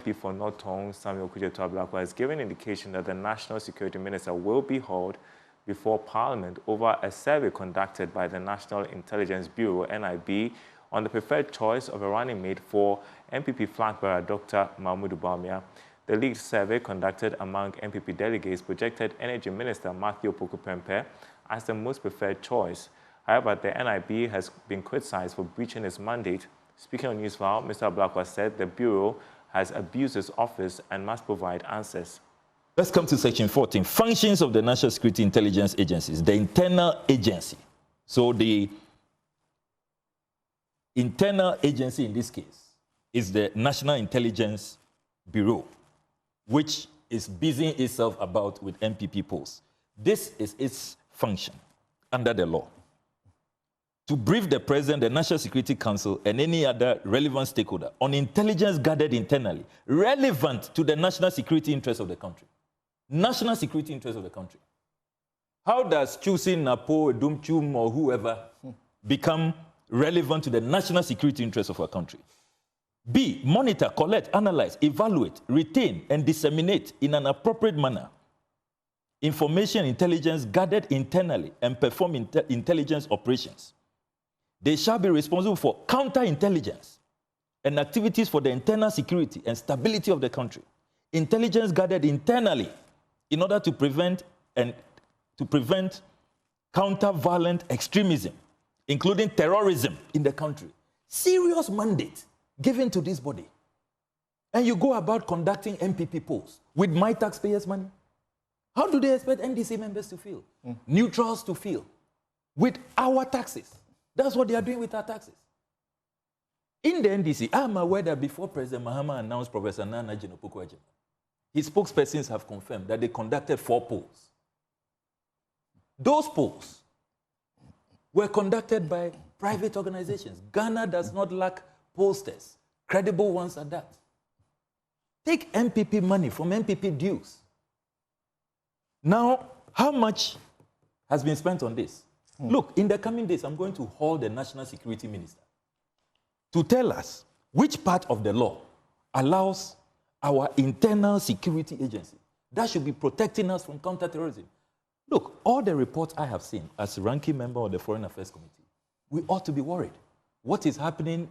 for Norton, Samuel Kujeto-Ablakwa, has given indication that the National Security Minister will be hauled before Parliament over a survey conducted by the National Intelligence Bureau, NIB, on the preferred choice of a running mate for MPP flag bearer Dr. Mahmoud Bawumia. The leaked survey conducted among MPP delegates projected Energy Minister Matthew Poku-Prempeh as the most preferred choice. However, the NIB has been criticized for breaching its mandate. Speaking on Newsfile, Mr. Ablakwa said the Bureau has abused its office and must provide answers. Let's come to section 14, functions of the National Security Intelligence Agencies, the internal agency. So the internal agency in this case is the National Intelligence Bureau, which is busying itself about with MPP posts. This is its function under the law: to brief the President, the National Security Council, and any other relevant stakeholder on intelligence gathered internally relevant to the national security interests of the country. National security interests of the country. How does choosing Napo, Dumchum, or whoever become relevant to the national security interests of our country? B, monitor, collect, analyze, evaluate, retain, and disseminate in an appropriate manner information intelligence gathered internally and perform intelligence operations. They shall be responsible for counterintelligence and activities for the internal security and stability of the country. Intelligence gathered internally in order to prevent counter-violent extremism, including terrorism in the country. Serious mandate given to this body. And you go about conducting MPP polls with my taxpayers' money. How do they expect NDC members to feel? Neutrals to feel? With our taxes. That's what they are doing with our taxes. In the NDC, I'm aware that before President Mahama announced Professor Nana Jinopoku-Ajema, his spokespersons have confirmed that they conducted 4 polls. Those polls were conducted by private organizations. Ghana does not lack pollsters, credible ones at that. Take MPP money from MPP dues. Now, how much has been spent on this? Look, in the coming days, I'm going to haul the National Security Minister to tell us which part of the law allows our internal security agency that should be protecting us from counterterrorism. Look, all the reports I have seen as ranking member of the Foreign Affairs Committee, we ought to be worried. What is happening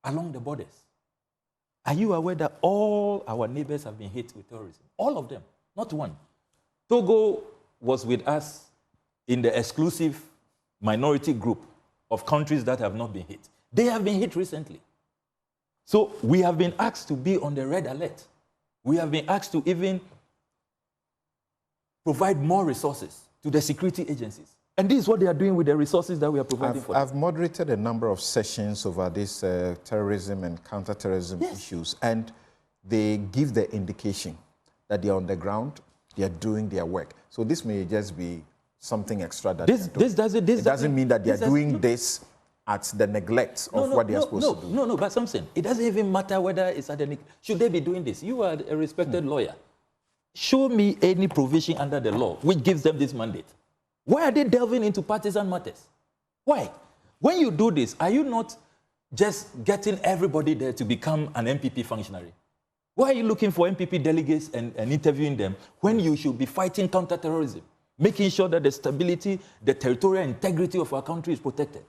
along the borders? Are you aware that all our neighbors have been hit with terrorism? All of them, not one. Togo was with us in the exclusive minority group of countries that have not been hit. They have been hit recently. So we have been asked to be on the red alert. We have been asked to even provide more resources to the security agencies. And this is what they are doing with the resources that we are providing for them. I've moderated a number of sessions over this terrorism and counterterrorism issues, and they give the indication that they are on the ground, they are doing their work. So this may just be something extra that it doesn't mean that they are doing this at the neglect of what they are supposed to do. No, but something. It doesn't even matter whether it's at the neglect. Should they be doing this? You are a respected lawyer. Show me any provision under the law which gives them this mandate. Why are they delving into partisan matters? Why? When you do this, are you not just getting everybody there to become an MPP functionary? Why are you looking for MPP delegates and interviewing them when you should be fighting counterterrorism, making sure that the stability, the territorial integrity of our country is protected?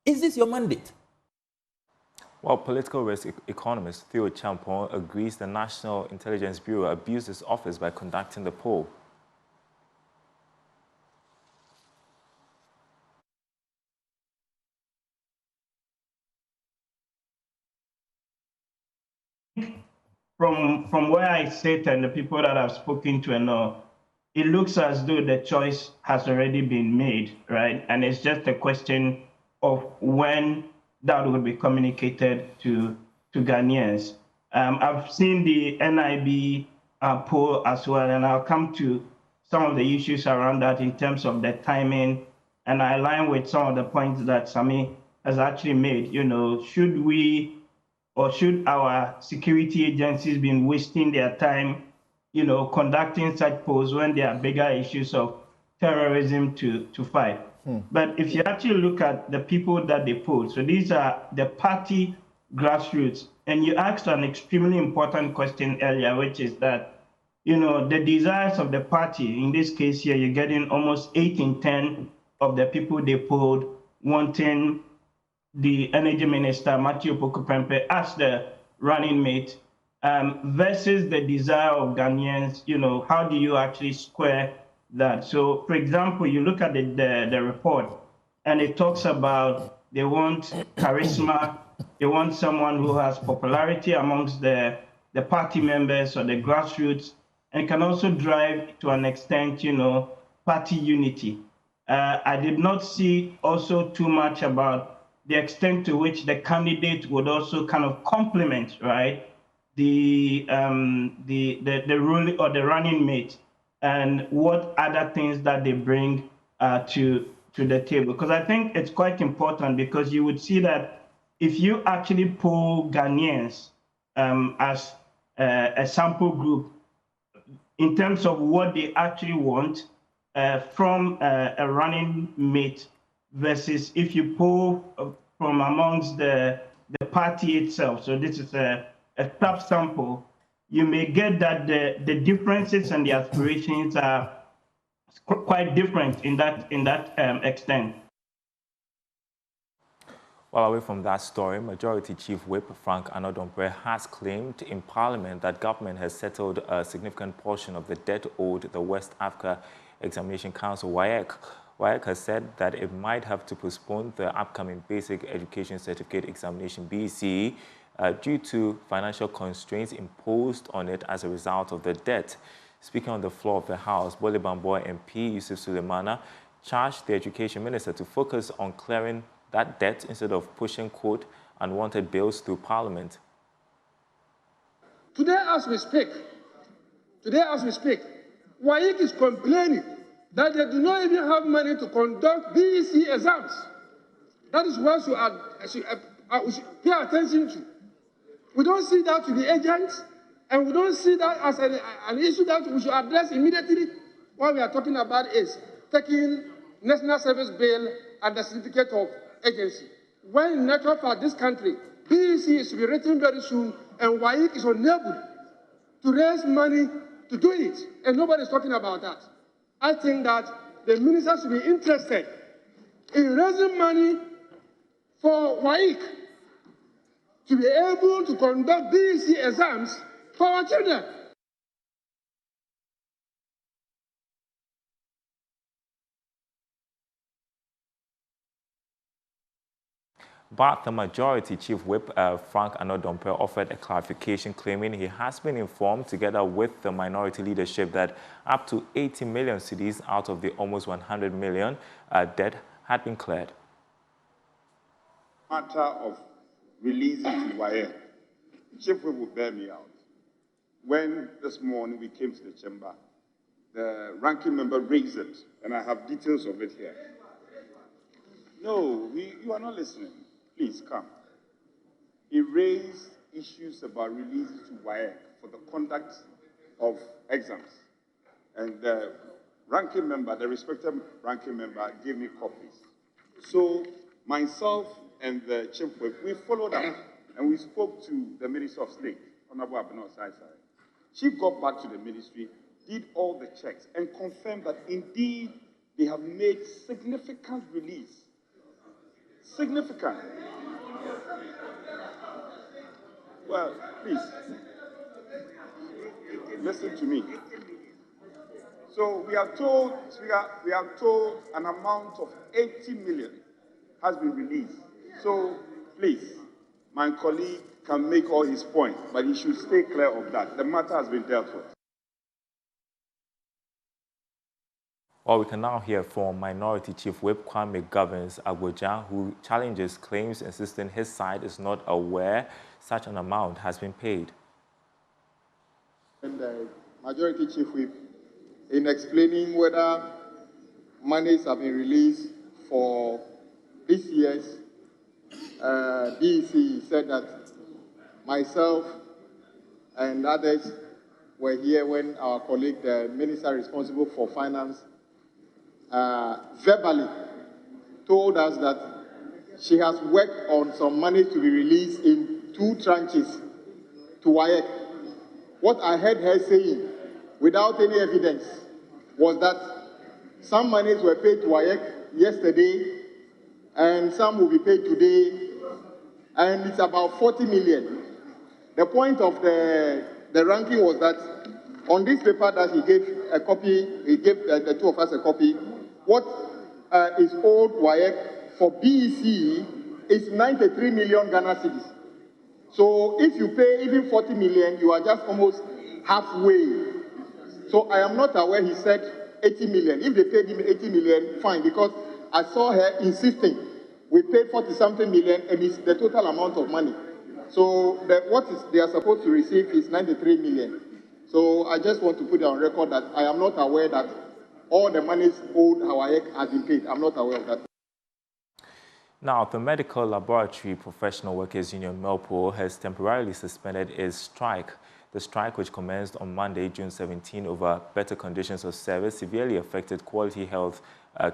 Is this your mandate? While political risk economist Theo Champon agrees the National Intelligence Bureau abused its office by conducting the poll. From where I sit and the people that I've spoken to and all, it looks as though the choice has already been made, right? And it's just a question of when that will be communicated to Ghanaians. I've seen the NIB poll as well, and I'll come to some of the issues around that in terms of the timing, and I align with some of the points that Sami has actually made. You know, should we or should our security agencies be wasting their time, you know, conducting such polls when there are bigger issues of terrorism to fight? But if you actually look at the people that they polled, so these are the party grassroots. And you asked an extremely important question earlier, which is that, you know, the desires of the party, in this case here, you're getting almost 8 in 10 of the people they polled wanting the energy minister, Matthew Pokupempe, as the running mate, versus the desire of Ghanaians. You know, how do you actually square that? So, for example, you look at the report, and it talks about they want charisma, they want someone who has popularity amongst the party members or the grassroots, and can also drive, to an extent, you know, party unity. I did not see also too much about the extent to which the candidate would also kind of complement, right, the ruling or the running mate, and what other things that they bring to the table. Because I think it's quite important, because you would see that if you actually poll Ghanaians as a sample group in terms of what they actually want from a running mate, versus if you poll from amongst the party itself. So this is a tough sample. You may get that the differences and the aspirations are quite different in that extent. Well, away from that story, Majority Chief Whip Frank Annoh-Dompreh has claimed in Parliament that government has settled a significant portion of the debt owed the West Africa Examination Council, WAEC. WAEC has said that it might have to postpone the upcoming Basic Education Certificate Examination, BECE, due to financial constraints imposed on it as a result of the debt. Speaking on the floor of the House, Bole Bamboa MP Yusuf Sulemana charged the Education Minister to focus on clearing that debt instead of pushing, quote, unwanted bills through Parliament. Today as we speak, WAEC is complaining that they do not even have money to conduct BEC exams. That is what we should pay attention to. We don't see that to the agents, and we don't see that as an issue that we should address immediately. What we are talking about is taking National Service Bill and the certificate of agency. When in nature for this country, BEC is to be written very soon, and WAEC is unable to raise money to do it, and nobody is talking about that. I think that the minister should be interested in raising money for WAEC to be able to conduct BEC exams for our children. But the Majority Chief Whip, Frank Annoh-Dompreh, offered a clarification, claiming he has been informed, together with the minority leadership, that up to 80 million cedis out of the almost 100 million debt had been cleared. Matter of releasing to WAEC, Chief Whip will bear me out. When this morning we came to the chamber, the ranking member raised it, and I have details of it here. No, you are not listening. Please come. He raised issues about releases to WAEC for the conduct of exams. And the ranking member, the respected ranking member, gave me copies. So myself and the Chief Whip, we followed up and we spoke to the Minister of State, Honorable Abner Saisai. She got back to the ministry, did all the checks, and confirmed that indeed they have made significant release. Significant. Well, please, listen to me. So we are told an amount of 80 million has been released. So please, my colleague can make all his points, but he should stay clear of that. The matter has been dealt with. Well, we can now hear from Minority Chief Whip Kwame Governs Agboja, who challenges claims, insisting his side is not aware such an amount has been paid. And the Majority Chief Whip, in explaining whether monies have been released for this year's BEC, said that myself and others were here when our colleague, the minister responsible for finance, verbally told us that she has worked on some money to be released in 2 tranches to WAEC. What I heard her saying, without any evidence, was that some monies were paid to WAEC yesterday, and some will be paid today, and it's about 40 million. The point of the ranking was that on this paper that he gave a copy, he gave the 2 of us a copy, what is owed WAEC for BEC is 93 million Ghana cedis. So if you pay even 40 million, you are just almost halfway. So I am not aware he said 80 million. If they paid him 80 million, fine, because I saw her insisting we paid 40-something million and it's the total amount of money. So what they are supposed to receive is 93 million. So I just want to put it on record that I am not aware that all the monies owed WAEC has been paid. I'm not aware of that. Now, the Medical Laboratory Professional Workers Union, MELPO, has temporarily suspended its strike. The strike, which commenced on Monday, June 17, over better conditions of service, severely affected quality health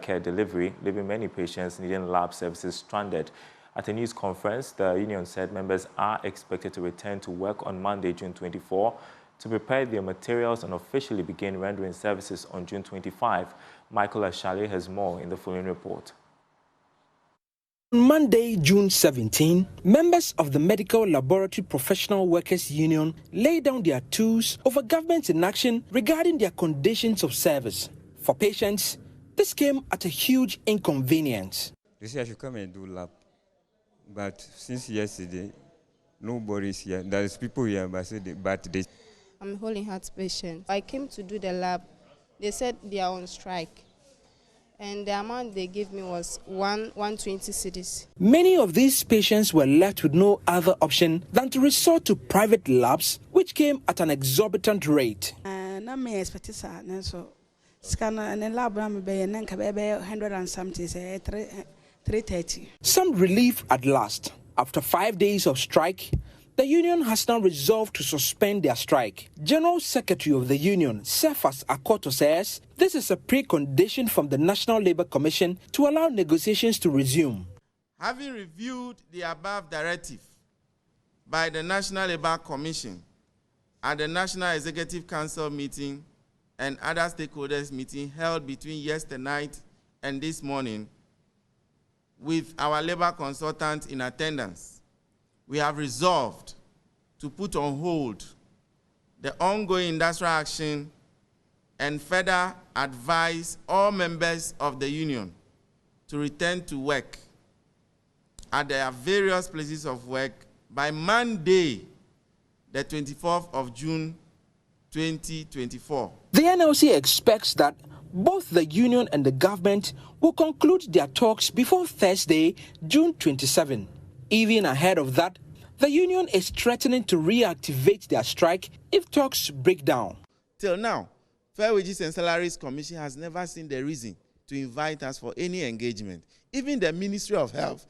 care delivery, leaving many patients needing lab services stranded. At a news conference, the union said members are expected to return to work on Monday, June 24, to prepare their materials and officially begin rendering services on June 25. Michael Ashale has more in the following report. On Monday, June 17, members of the Medical Laboratory Professional Workers Union laid down their tools over government's inaction regarding their conditions of service. For patients, this came at a huge inconvenience. They say I should come and do lab, but since yesterday, nobody's here. There's people here, but they... I'm a holding heart patient. I came to do the lab. They said they are on strike. And the amount they gave me was 120 cedis. Many of these patients were left with no other option than to resort to private labs, which came at an exorbitant rate. Some relief at last. After 5 days of strike, the union has now resolved to suspend their strike. General Secretary of the union, Cephas Akoto, says this is a precondition from the National Labour Commission to allow negotiations to resume. Having reviewed the above directive by the National Labour Commission at the National Executive Council meeting and other stakeholders meeting held between yesterday night and this morning, with our labour consultant in attendance, we have resolved to put on hold the ongoing industrial action and further advise all members of the union to return to work at their various places of work by Monday, the 24th of June, 2024. The NLC expects that both the union and the government will conclude their talks before Thursday, June 27. Even ahead of that, the union is threatening to reactivate their strike if talks break down. Till now, Fair Wages and Salaries Commission has never seen the reason to invite us for any engagement. Even the Ministry of Health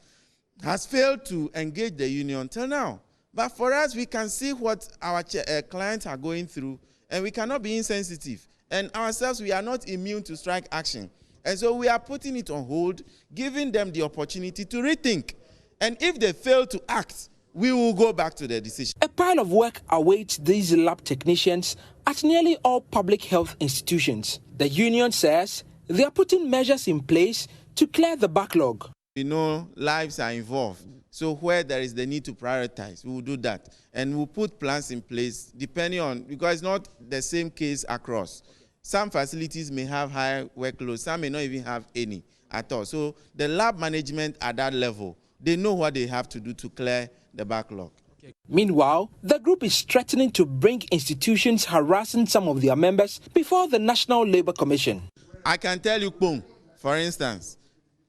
has failed to engage the union till now. But for us, we can see what our clients are going through, and we cannot be insensitive. And ourselves, we are not immune to strike action. And so we are putting it on hold, giving them the opportunity to rethink. And if they fail to act, we will go back to the decision. A pile of work awaits these lab technicians at nearly all public health institutions. The union says they are putting measures in place to clear the backlog. We know lives are involved. So where there is the need to prioritize, we will do that. And we'll put plans in place depending on, because it's not the same case across. Some facilities may have high workload, some may not even have any at all. So the lab management at that level, they know what they have to do to clear the backlog. Okay. Meanwhile, the group is threatening to bring institutions harassing some of their members before the National Labour Commission. I can tell you, Pong, for instance,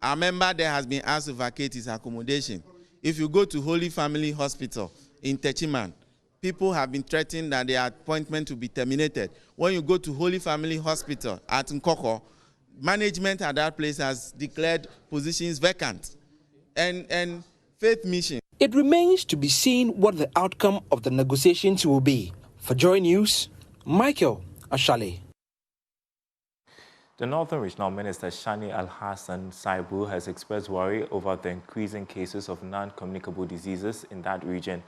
a member there has been asked to vacate his accommodation. If you go to Holy Family Hospital in Techiman, people have been threatened that their appointment will be terminated. When you go to Holy Family Hospital at Nkoko, management at that place has declared positions vacant. And Faith Mission. It remains to be seen what the outcome of the negotiations will be. For Joy News, Michael Ashale. The Northern Regional Minister Shani Al-Hassan Saibu has expressed worry over the increasing cases of non-communicable diseases in that region.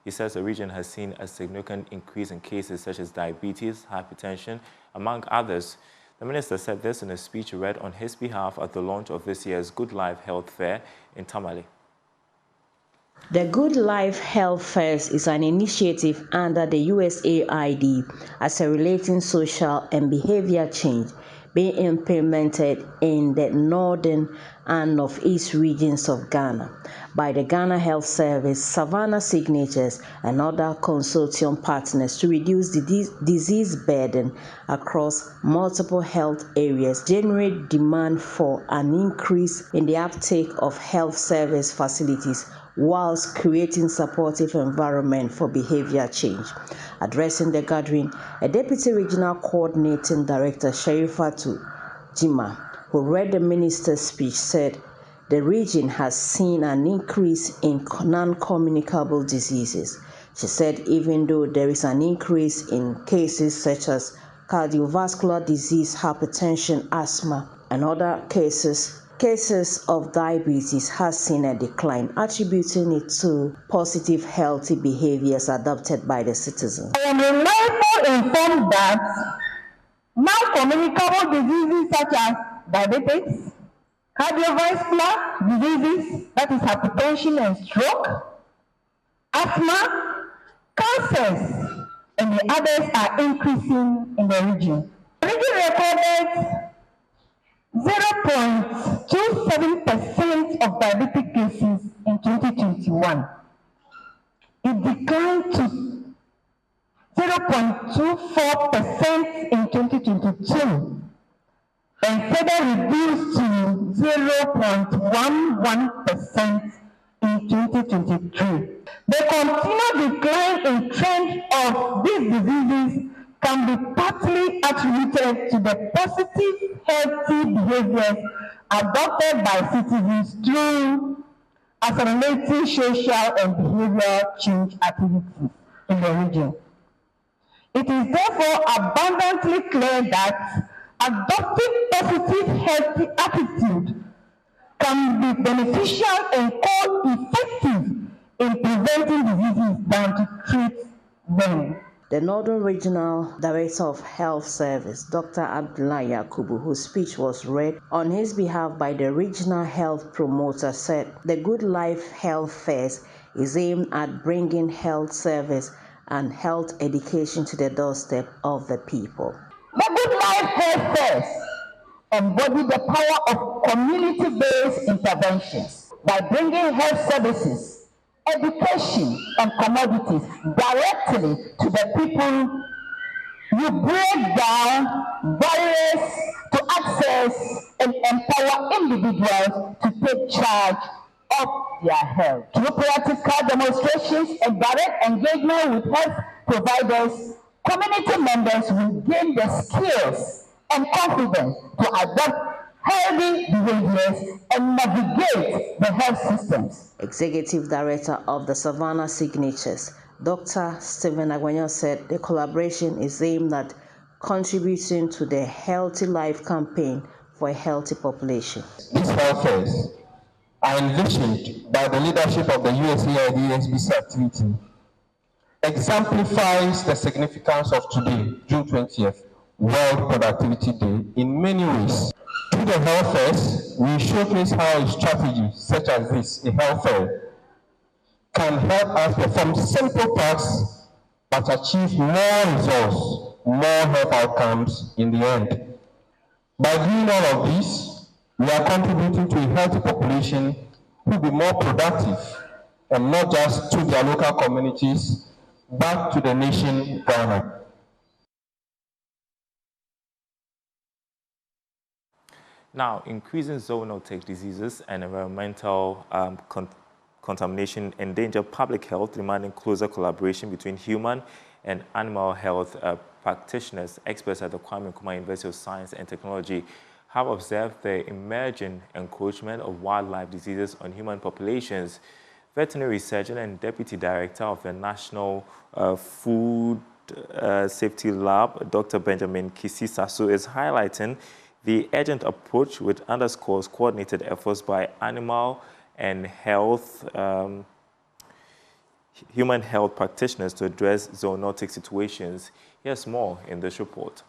He says the region has seen a significant increase in cases such as diabetes, hypertension, among others. The minister said this in a speech read on his behalf at the launch of this year's Good Life Health Fair in Tamale. The Good Life Health Fairs is an initiative under the USAID as a relating social and behavior change being implemented in the northern and northeast regions of Ghana by the Ghana Health Service, Savannah Signatures, and other consortium partners to reduce the disease burden across multiple health areas, generate demand for an increase in the uptake of health service facilities, whilst creating supportive environment for behavior change. Addressing the gathering, a Deputy Regional Coordinating Director, Sherifatu Jima, who read the minister's speech, said the region has seen an increase in non-communicable diseases. She said even though there is an increase in cases such as cardiovascular disease, hypertension, asthma, and other cases of diabetes has seen a decline, attributing it to positive healthy behaviors adopted by the citizens. I am reliably informed that non-communicable diseases such as diabetes, cardiovascular diseases, that is hypertension and stroke, asthma, cancers, and the others are increasing in the region. The region recorded 0.27% of diabetic cases in 2021. It declined to 0.24% in 2022 and further reduced to 0.11% in 2023. The continued decline in trend of these diseases can be partly attributed to the positive healthy behaviors adopted by citizens through accelerating social and behavioral change activities in the region. It is therefore abundantly clear that adopting positive healthy attitude can be beneficial and cost-effective in preventing diseases than to treat them. The Northern Regional Director of Health Service, Dr. Abdullah Yakubu, whose speech was read on his behalf by the Regional Health Promoter, said the Good Life Health Fairs is aimed at bringing health service and health education to the doorstep of the people. The Good Life Health Fairs embody the power of community-based interventions by bringing health services, education, and commodities directly to the people. You break down barriers to access and empower individuals to take charge of their health. Through practical demonstrations and direct engagement with health providers, community members will gain the skills and confidence to adopt healthy behaviors and navigate the health systems. Executive Director of the Savannah Signatures, Dr. Stephen Agwanyo, said the collaboration is aimed at contributing to the Healthy Life campaign for a healthy population. These health fairs are envisioned by the leadership of the USAID SBC activity, exemplifies the significance of today, June 20th, World Productivity Day, in many ways. Through the health fairs, we showcase how a strategy such as this, a health fair, can help us perform simple tasks but achieve more results, more health outcomes in the end. By doing all of this, we are contributing to a healthy population who will be more productive, and not just to their local communities, but to the nation Ghana. Now, increasing zoonotic diseases and environmental contamination endanger public health, demanding closer collaboration between human and animal health practitioners. Experts at the Kwame Nkrumah University of Science and Technology have observed the emerging encroachment of wildlife diseases on human populations. Veterinary surgeon and Deputy Director of the National Food Safety Lab, Dr. Benjamin Kisi-Sasso, is highlighting the urgent approach, which underscores coordinated efforts by animal and health. human health practitioners to address zoonotic situations. Here's more in this report.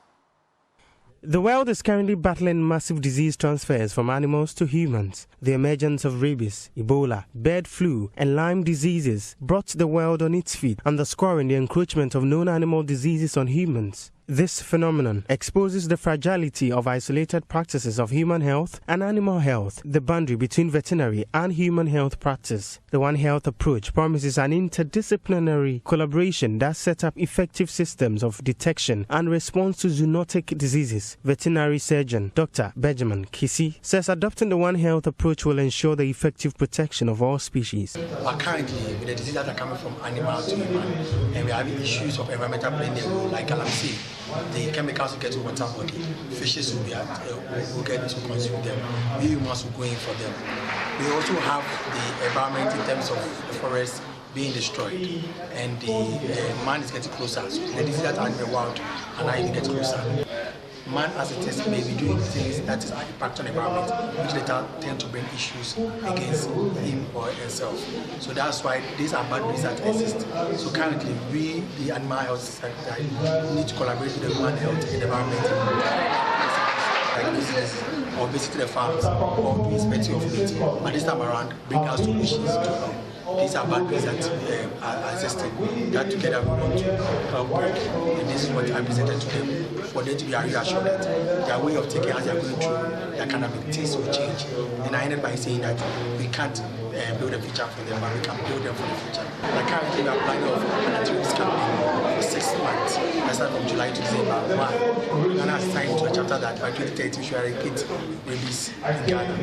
The world is currently battling massive disease transfers from animals to humans. The emergence of rabies, Ebola, bird flu, and Lyme diseases brought the world on its feet, underscoring the encroachment of known animal diseases on humans. This phenomenon exposes the fragility of isolated practices of human health and animal health, the boundary between veterinary and human health practice. The One Health approach promises an interdisciplinary collaboration that sets up effective systems of detection and response to zoonotic diseases. Veterinary surgeon Dr. Benjamin Kisi says adopting the One Health approach will ensure the effective protection of all species. Currently, with the diseases that are coming from animal to human, and we are having issues of environmental playing a role, like calamity. The chemicals will get to water body, fishes will get to consume them, we humans will go in for them. We also have the environment in terms of the forest being destroyed, and the man is getting closer. So the diseases that are in the wild are now even getting closer. Man as it is may be doing things that is impact on the environment, which later tend to bring issues against him or herself. So that's why these are boundaries that exist. So currently, we, the animal health sector, need to collaborate with the human health and environment, like business, or visit the farms, or do inspection of meat. But this time around, bring out solutions to these are boundaries that are existing, that together we want to help break. And this is what I presented to them, for them to be reassured that their way of taking as they are going through their cannabis taste will change. And I ended by saying that we can't build a future for them, but we can build them for the future. Like currently we are planning for this campaign for 6 months. I started from July to December. Why? Ghana has signed to a chapter that by 2030 we should eradicate rabies in Ghana.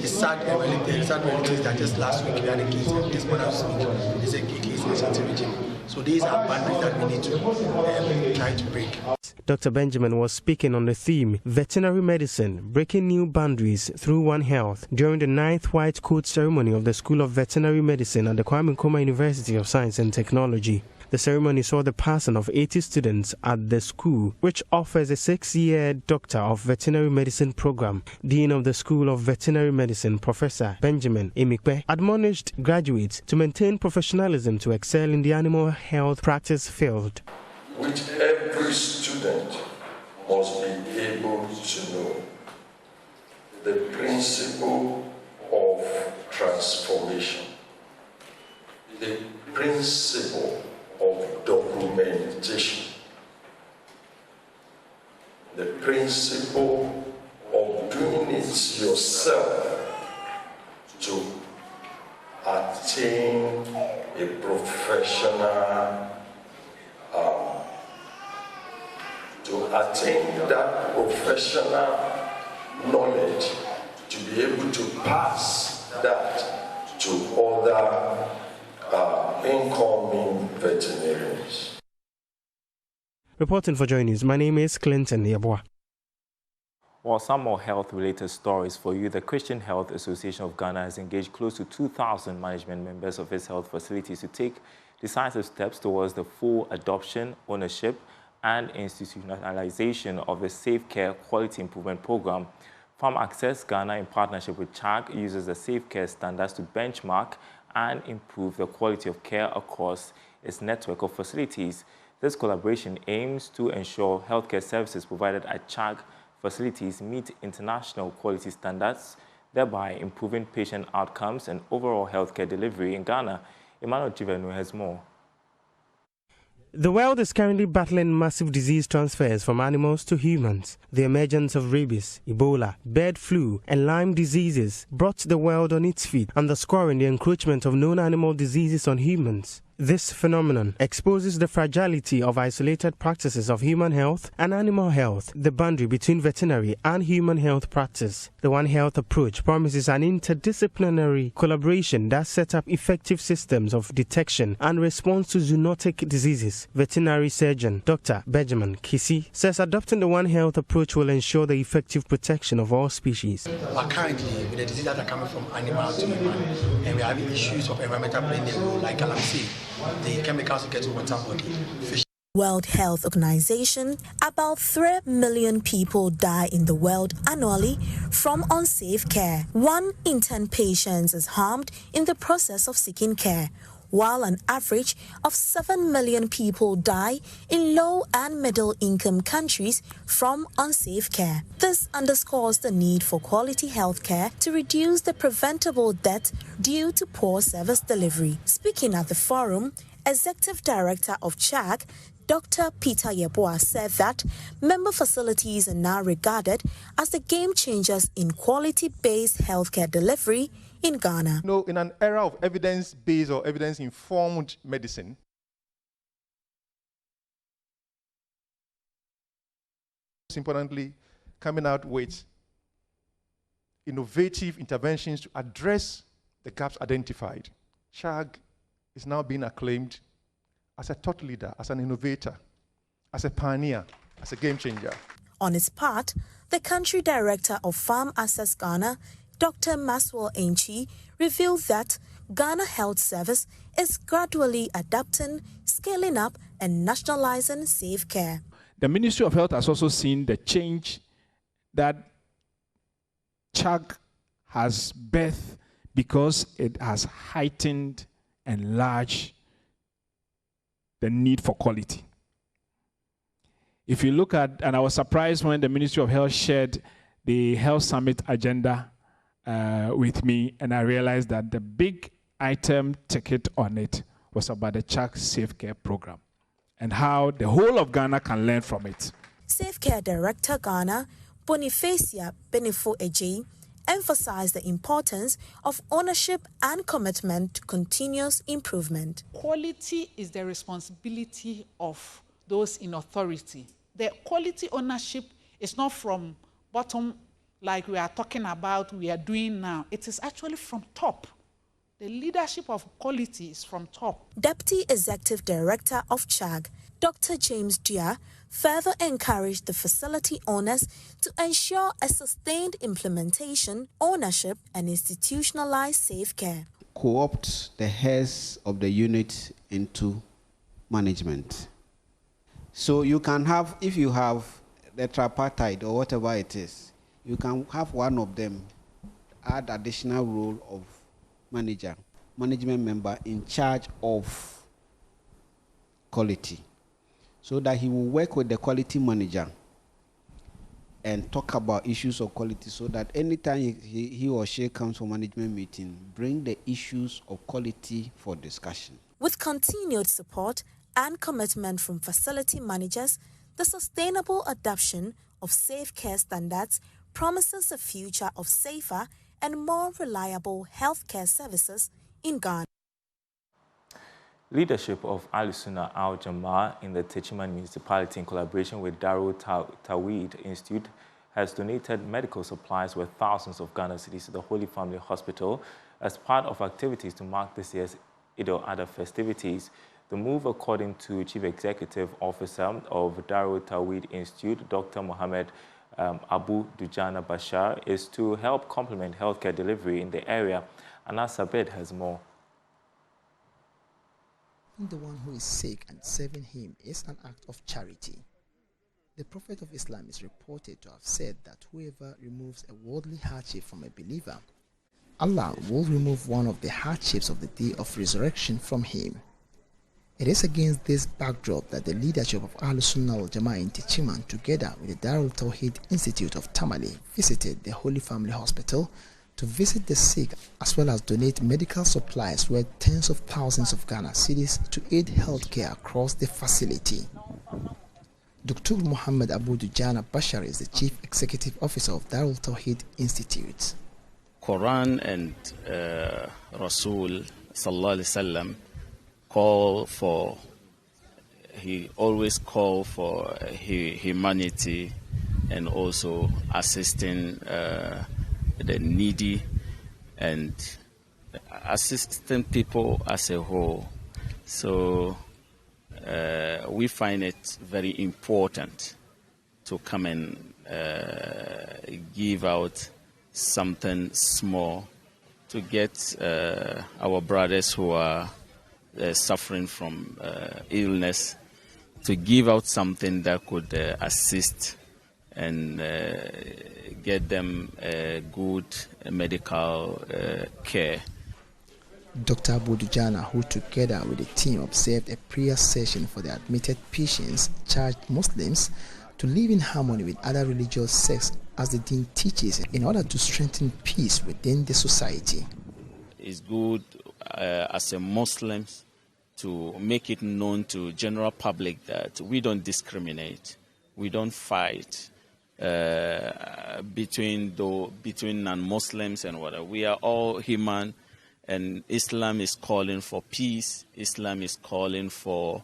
The sad reality is that just last week we had a case, this morning there's a case in the Ashanti region. So these are boundaries that we need to try to break. Dr. Benjamin was speaking on the theme Veterinary Medicine, Breaking New Boundaries Through One Health during the 9th White Coat ceremony of the School of Veterinary Medicine at the Kwame Nkrumah University of Science and Technology. The ceremony saw the passing of 80 students at the school, which offers a 6-year Doctor of Veterinary Medicine program. Dean of the School of Veterinary Medicine, Professor Benjamin Emikpe, admonished graduates to maintain professionalism to excel in the animal health practice field. Which every student must be able to know the principle of transformation, the principle of documentation, the principle of doing it yourself to attain a professional that professional knowledge, to be able to pass that to other incoming veterinarians. Reporting for Joy News, my name is Clinton Yeboah. While some more health-related stories for you, the Christian Health Association of Ghana has engaged close to 2,000 management members of its health facilities to take decisive steps towards the full adoption, ownership, and institutionalization of the Safe Care Quality Improvement Program. Farm Access Ghana, in partnership with CHAG, uses the Safe Care standards to benchmark and improve the quality of care across its network of facilities. This collaboration aims to ensure healthcare services provided at CHAG facilities meet international quality standards, thereby improving patient outcomes and overall healthcare delivery in Ghana. Annoh-Dompreh has more. The world is currently battling massive disease transfers from animals to humans. The emergence of rabies, Ebola, bird flu, and Lyme diseases brought the world on its feet, underscoring the encroachment of known animal diseases on humans. This phenomenon exposes the fragility of isolated practices of human health and animal health, the boundary between veterinary and human health practice. The One Health approach promises an interdisciplinary collaboration that sets up effective systems of detection and response to zoonotic diseases. Veterinary surgeon Dr. Benjamin Kisi says adopting the One Health approach will ensure the effective protection of all species. But currently, with the diseases that are coming from animal to human, and we are having issues of environmental playing a role, like calamity, the chemicals will get to water body. World Health Organization, about 3 million people die in the world annually from unsafe care. 1 in 10 patients is harmed in the process of seeking care, while an average of 7 million people die in low and middle income countries from unsafe care. This underscores the need for quality health care to reduce the preventable death due to poor service delivery. Speaking at the forum, Executive Director of CHAG, Dr. Peter Yeboah, said that member facilities are now regarded as the game changers in quality-based healthcare delivery in Ghana. In an era of evidence-based or evidence-informed medicine, most importantly, coming out with innovative interventions to address the gaps identified. CHAG is now being acclaimed as a thought leader, as an innovator, as a pioneer, as a game changer. On his part, the country director of Farm Access Ghana, Dr. Maxwell Enchi, revealed that Ghana Health Service is gradually adapting, scaling up, and nationalizing safe care. The Ministry of Health has also seen the change that CHAG has birthed because it has heightened and enlarged the need for quality. If you look at, and I was surprised when the Ministry of Health shared the Health Summit agenda with me, and I realized that the big item ticket on it was about the CHAG Safe Care Program and how the whole of Ghana can learn from it. Safe Care Director Ghana, Bonifacia Benifo Eji, emphasized the importance of ownership and commitment to continuous improvement. Quality is the responsibility of those in authority. The quality ownership is not from bottom, like we are talking about, we are doing now. It is actually from top. The leadership of quality is from top. Deputy Executive Director of CHAG, Dr. James Dia, further encouraged the facility owners to ensure a sustained implementation, ownership, and institutionalized safe care. Co-opt the heads of the unit into management. So you can have, if you have the tripartite or whatever it is, you can have one of them add additional role of management member in charge of quality, so that he will work with the quality manager and talk about issues of quality, so that anytime he or she comes for management meeting, bring the issues of quality for discussion. With continued support and commitment from facility managers, the sustainable adoption of safe care standards promises a future of safer and more reliable healthcare services in Ghana. Leadership of Al-Sunnah Al-Jama'ah in the Techiman municipality in collaboration with Darul Tawhid Institute has donated medical supplies worth thousands of Ghana cedis to the Holy Family Hospital as part of activities to mark this year's Eid al-Adha festivities. The move, according to Chief Executive Officer of Darul Tawhid Institute, Dr. Mohammed Abu Dujana Bashar, is to help complement healthcare delivery in the area. And Asabed has more. The one who is sick and serving him is an act of charity. The Prophet of Islam is reported to have said that whoever removes a worldly hardship from a believer, Allah will remove one of the hardships of the day of resurrection from him. It is against this backdrop that the leadership of Al-Sunnah al-Jama'ah in Techiman, together with the Darul Tawhid Institute of Tamale, visited the Holy Family Hospital to visit the sick, as well as donate medical supplies worth tens of thousands of Ghana cedis to aid healthcare across the facility. Dr. Muhammad Abu Dujana Bashar is the Chief Executive Officer of Darul Tawhid Institute. Quran and Rasul Sallallahu Alaihi Wasallam he always called for humanity and also assisting the needy and assisting people as a whole. So we find it very important to come and give out something small to get our brothers who are suffering from illness, to give out something that could assist and get them good medical care. Dr. Budujana, who together with the team observed a prayer session for the admitted patients, charged Muslims to live in harmony with other religious sects as the Deen teaches in order to strengthen peace within the society. It's good as a Muslim to make it known to general public that we don't discriminate, we don't fight between non-Muslims and whatever. We are all human, and Islam is calling for peace. Islam is calling for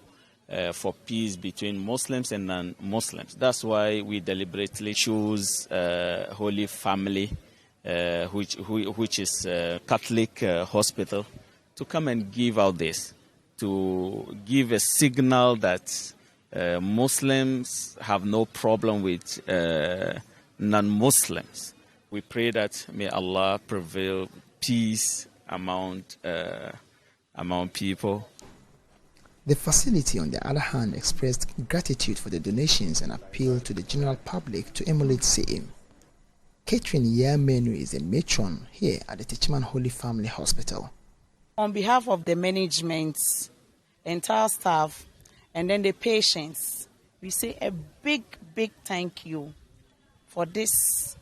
peace between Muslims and non-Muslims. That's why we deliberately choose Holy Family, which is a Catholic hospital, to come and give out this, to give a signal that Muslims have no problem with non-Muslims. We pray that may Allah prevail peace among people. The facility, on the other hand, expressed gratitude for the donations and appealed to the general public to emulate same. Catherine Yamenu is a matron here at the Techiman Holy Family Hospital. On behalf of the management, entire staff, and then the patients, we say a big thank you for this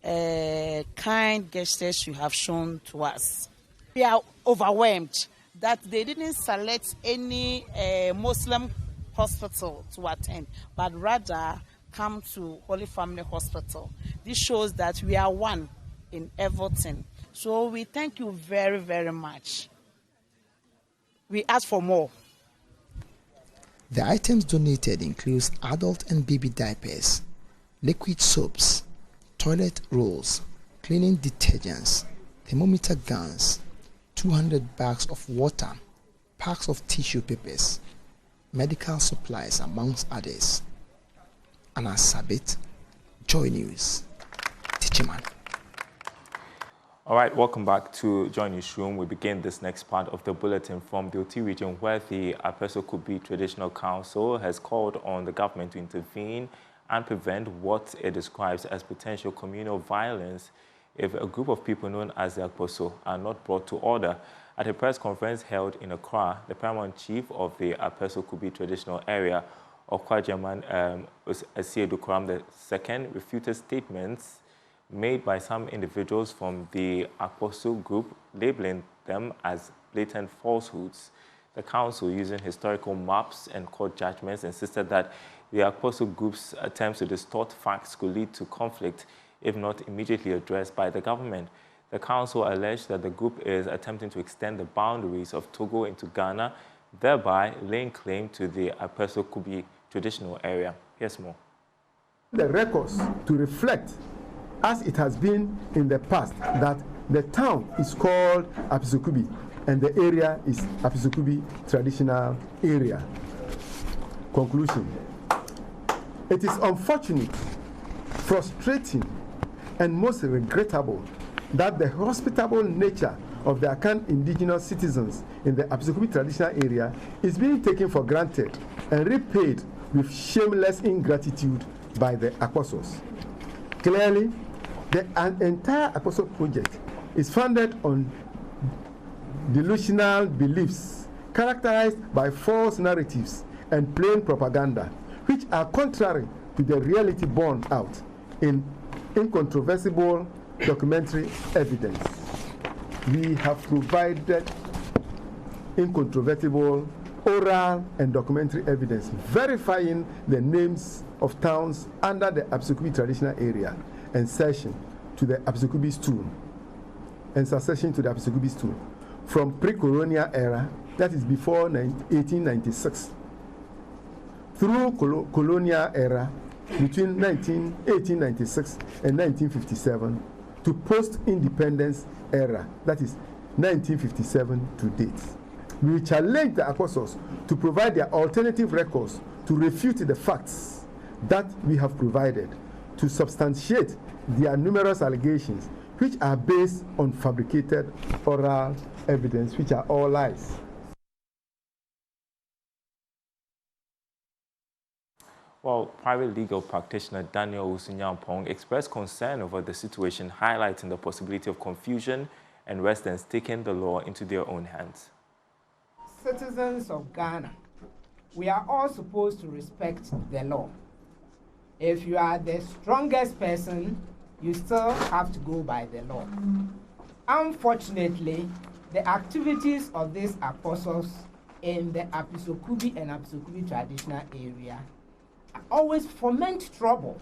kind gestures you have shown to us. We are overwhelmed that they didn't select any Muslim hospital to attend, but rather come to Holy Family Hospital. This shows that we are one in everything. So we thank you very much. We ask for more. The items donated includes adult and baby diapers, liquid soaps, toilet rolls, cleaning detergents, thermometer guns, 200 bags of water, packs of tissue papers, medical supplies, amongst others. Anna Sabit, Joy News, Techiman. All right, welcome back to Joy Newsroom. We begin this next part of the bulletin from the Oti region, where the Apeso Kubi Traditional Council has called on the government to intervene and prevent what it describes as potential communal violence if a group of people known as the Apeso are not brought to order. At a press conference held in Accra, the paramount chief of the Apeso Kubi Traditional Area, Okwajaman Asiedu Kuram II, refuted statements made by some individuals from the Apostle group, labeling them as blatant falsehoods. The council, using historical maps and court judgments, insisted that the Apostle group's attempts to distort facts could lead to conflict if not immediately addressed by the government. The council alleged that the group is attempting to extend the boundaries of Togo into Ghana, thereby laying claim to the Apeso Kubi Traditional Area. Here's more. The records to reflect, as it has been in the past, that the town is called Apeso Kubi and the area is Apeso Kubi Traditional Area. Conclusion. It is unfortunate, frustrating, and most regrettable that the hospitable nature of the Akan indigenous citizens in the Apeso Kubi Traditional Area is being taken for granted and repaid with shameless ingratitude by the Apostles. Clearly, the entire Apostle project is founded on delusional beliefs characterized by false narratives and plain propaganda, which are contrary to the reality borne out in incontrovertible documentary evidence. We have provided incontrovertible oral and documentary evidence verifying the names of towns under the Apeso Kubi Traditional Area and cession to the Apeso Kubi stool and succession to the Apeso Kubi stool from pre-colonial era, that is before 1896, through colonial era between 1896 and 1957 to post-independence era, that is 1957 to date. We challenge the Apostles to provide their alternative records to refute the facts that we have provided, to substantiate their numerous allegations, which are based on fabricated oral evidence, which are all lies. Well, private legal practitioner Daniel Usunyampong expressed concern over the situation, highlighting the possibility of confusion and residents taking the law into their own hands. Citizens of Ghana, we are all supposed to respect the law. If you are the strongest person, you still have to go by the law. Unfortunately, the activities of these apostles in the Apisokubi and Apisokubi traditional area always foment trouble.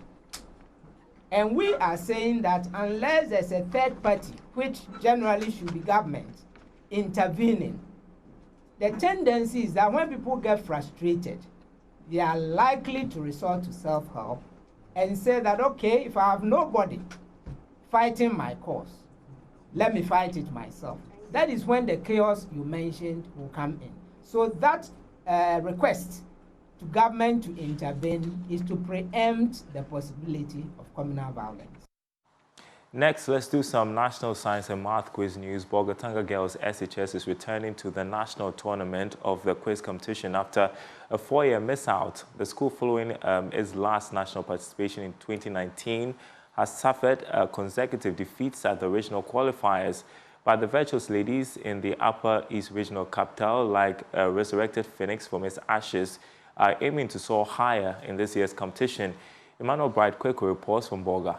And we are saying that unless there's a third party, which generally should be government, intervening, the tendency is that when people get frustrated, they are likely to resort to self-help and say that, okay, if I have nobody fighting my cause, let me fight it myself. That is when the chaos you mentioned will come in. So that request to government to intervene is to preempt the possibility of communal violence. Next, let's do some national science and math quiz news. Bolgatanga Girls SHS is returning to the national tournament of the quiz competition after a 4-year miss-out. The school, following its last national participation in 2019, has suffered consecutive defeats at the regional qualifiers. But the virtuous ladies in the Upper East Regional Capital, like a resurrected phoenix from its ashes, are aiming to soar higher in this year's competition. Emmanuel Bright Kweko reports from Bolga.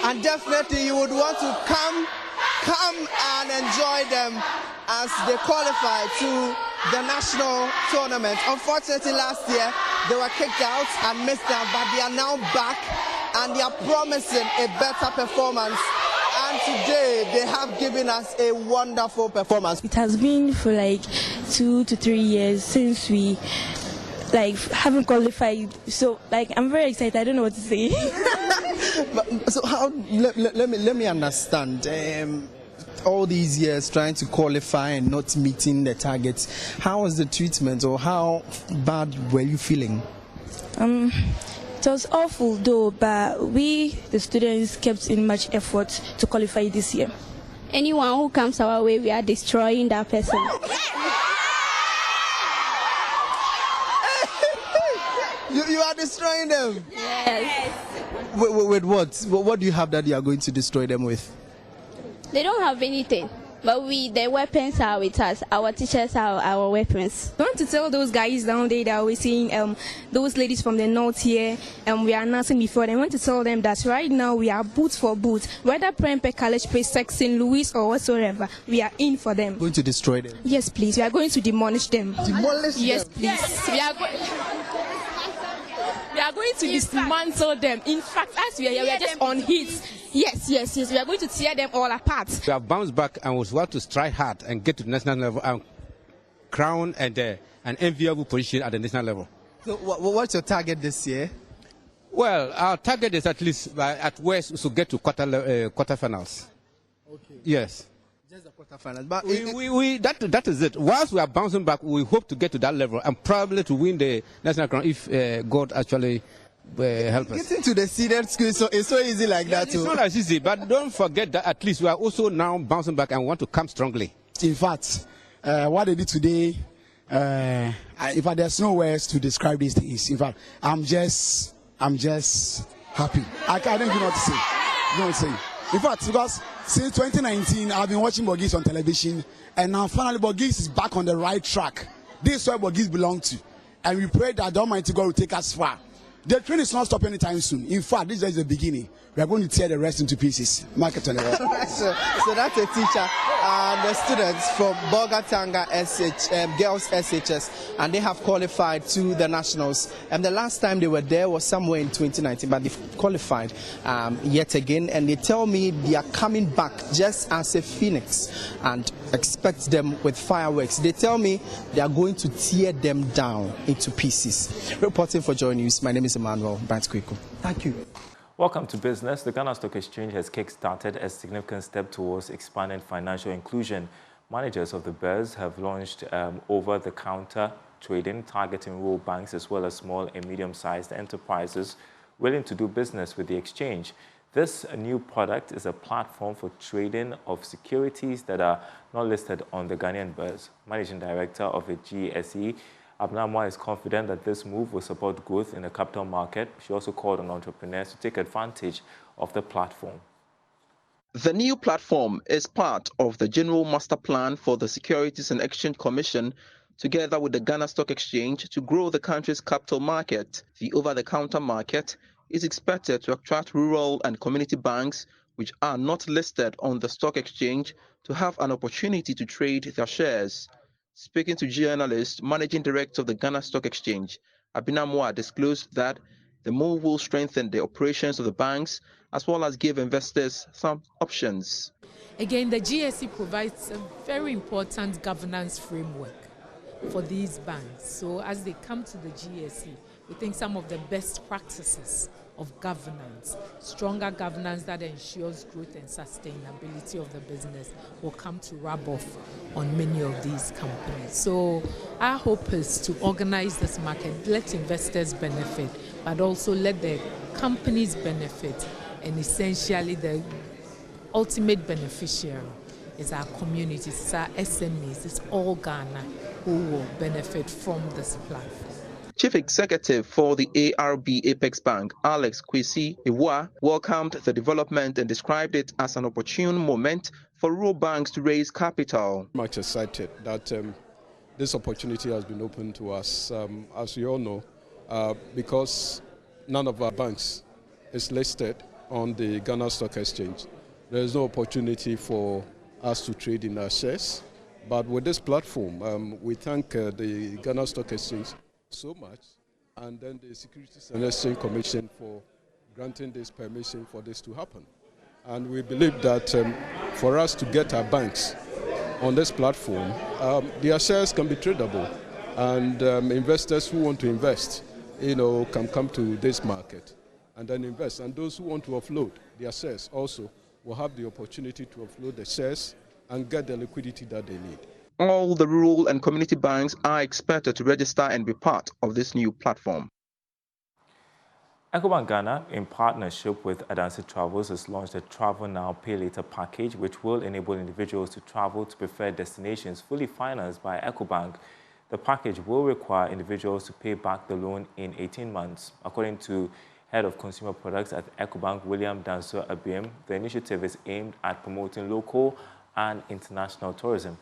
And definitely you would want to come and enjoy them as they qualify to the national tournament. Unfortunately, last year they were kicked out and missed out, but they are now back and they are promising a better performance. And today they have given us a wonderful performance. It has been for like 2 to 3 years since we haven't qualified, so I'm very excited. I don't know what to say. So how? Let me understand. All these years trying to qualify and not meeting the targets. How was the treatment, or how bad were you feeling? It was awful though, but we, the students, kept in much effort to qualify this year. Anyone who comes our way, we are destroying that person. You are destroying them? Yes. With what? What do you have that you are going to destroy them with? They don't have anything, but the weapons are with us. Our teachers are our weapons. I want to tell those guys down there that we're seeing those ladies from the north here, and we are announcing before them. I want to tell them that right now we are boot for boot. Whether Prempeh, College, Presec, St. Louis, or whatsoever, we are in for them. Going to destroy them? Yes, please. We are going to demolish them. Demolish them? Yes, please. Yes. We are going to dismantle them. In fact, as we are here, we are just on heat. Yes. We are going to tear them all apart. We have bounced back and was want to strike hard and get to the national level and crown and an enviable position at the national level. So what's your target this year? Well, our target is at least at worst to get to quarterfinals. Okay. Yes. Just the quarterfinals. But that is it. Whilst we are bouncing back, we hope to get to that level and probably to win the national crown if God actually help us. Getting to the seeded school, so it's so easy like that too. It's not as easy, but don't forget that at least we are also now bouncing back and want to come strongly. In fact, what they did today, in fact, there's no words to describe these things. In fact, I'm just happy. I don't even know what to say. You know what I'm saying? In fact, because since 2019, I've been watching Bogis on television, and now finally Bogis is back on the right track. This is where Bogis belong to, and we pray that the Almighty God will take us far. The train is not stopping anytime soon. In fact, this is the beginning. We are going to tear the rest into pieces. Market on the wall. So that's a teacher and the students from Bolgatanga Girls SHS, and they have qualified to the nationals. And the last time they were there was somewhere in 2019, but they've qualified yet again. And they tell me they are coming back just as a phoenix and expect them with fireworks. They tell me they are going to tear them down into pieces. Reporting for Joy News, my name is Emmanuel Kweko. Thank you. Welcome to business. The Ghana Stock Exchange has kick-started a significant step towards expanding financial inclusion. Managers of the BERS have launched over-the-counter trading targeting rural banks as well as small and medium-sized enterprises willing to do business with the exchange. This new product is a platform for trading of securities that are not listed on the Ghanaian Bourse. Managing Director of the GSE, Annoh-Dompreh, is confident that this move will support growth in the capital market. She also called on entrepreneurs to take advantage of the platform. The new platform is part of the General Master Plan for the Securities and Exchange Commission, together with the Ghana Stock Exchange, to grow the country's capital market. The over-the-counter market is expected to attract rural and community banks, which are not listed on the stock exchange, to have an opportunity to trade their shares. Speaking to journalists, Managing Director of the Ghana Stock Exchange, Annoh-Dompreh, disclosed that the move will strengthen the operations of the banks as well as give investors some options. Again, the GSE provides a very important governance framework for these banks. So as they come to the GSE, we think some of the best practices of governance, stronger governance that ensures growth and sustainability of the business, will come to rub off on many of these companies. So our hope is to organize this market, let investors benefit, but also let the companies benefit, and essentially the ultimate beneficiary is our communities, it's our SMEs, it's all Ghana who will benefit from this platform. Chief Executive for the ARB Apex Bank, Alex Kwesi Iwa, welcomed the development and described it as an opportune moment for rural banks to raise capital. Much excited that this opportunity has been opened to us, as you all know, because none of our banks is listed on the Ghana Stock Exchange. There is no opportunity for us to trade in our shares, but with this platform, we thank the Ghana Stock Exchange so much, and then the Securities and Exchange Commission for granting this permission for this to happen. And we believe that for us to get our banks on this platform, their shares can be tradable, and investors who want to invest, can come to this market and then invest. And those who want to offload their shares also will have the opportunity to offload the shares and get the liquidity that they need. All the rural and community banks are expected to register and be part of this new platform. Ecobank Ghana, in partnership with Adansi Travels, has launched a Travel Now, Pay Later package, which will enable individuals to travel to preferred destinations fully financed by Ecobank. The package will require individuals to pay back the loan in 18 months. According to Head of Consumer Products at Ecobank, William Danso Abiem, the initiative is aimed at promoting local and international tourism.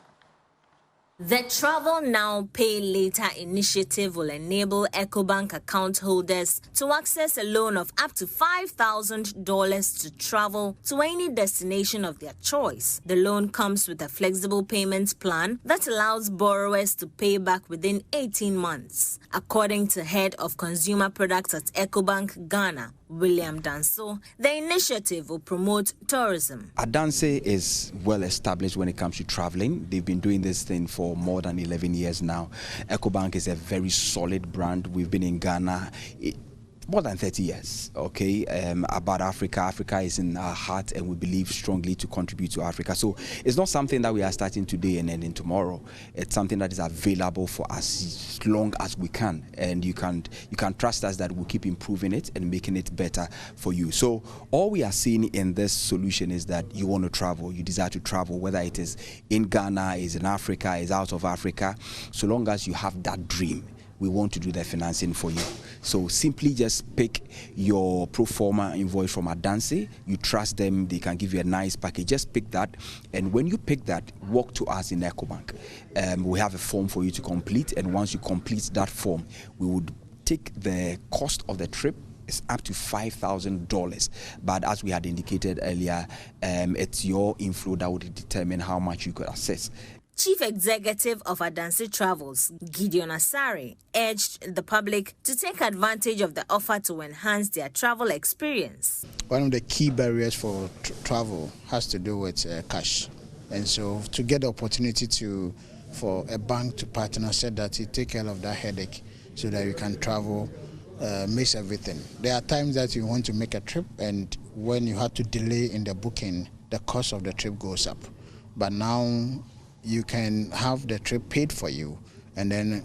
The Travel Now, Pay Later initiative will enable Ecobank account holders to access a loan of up to $5,000 to travel to any destination of their choice. The loan comes with a flexible payment plan that allows borrowers to pay back within 18 months. According to Head of Consumer Products at Ecobank Ghana, William Danso, the initiative will promote tourism. Adansi is well established when it comes to traveling. They've been doing this thing for more than 11 years now. Ecobank is a very solid brand. We've been in Ghana more than 30 years, okay? About Africa. Africa is in our heart, and we believe strongly to contribute to Africa. So it's not something that we are starting today and ending tomorrow. It's something that is available for us as long as we can, and you can trust us that we'll keep improving it and making it better for you. So all we are seeing in this solution is that you want to travel, you desire to travel, whether it is in Ghana, is in Africa, is out of Africa. So long as you have that dream, we want to do the financing for you. So simply just pick your pro forma invoice from Adansi. You trust them, they can give you a nice package. Just pick that, and when you pick that, walk to us in Ecobank. We have a form for you to complete, and once you complete that form, we would take the cost of the trip. It's up to $5,000, but as we had indicated earlier, it's your inflow that would determine how much you could access. Chief Executive of Adansi Travels, Gideon Asare, urged the public to take advantage of the offer to enhance their travel experience. One of the key barriers for travel has to do with cash. And so to get the opportunity for a bank to partner, said that you take care of that headache so that you can travel, makes everything. There are times that you want to make a trip, and when you have to delay in the booking, the cost of the trip goes up. But now the trip paid for you, and then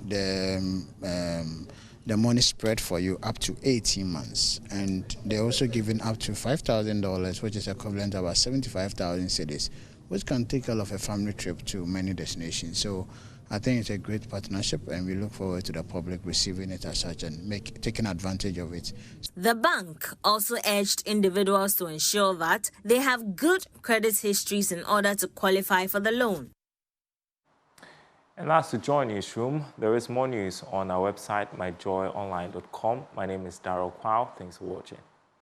the the money spread for you up to 18 months. And they're also giving up to $5,000, which is equivalent to about 75,000 cedis, which can take care of a family trip to many destinations. So I think it's a great partnership, and we look forward to the public receiving it as such and taking advantage of it. The bank also urged individuals to ensure that they have good credit histories in order to qualify for the loan. And that's the Joy Newsroom. There is more news on our website, myjoyonline.com. My name is Darryl Kwao. Thanks for watching.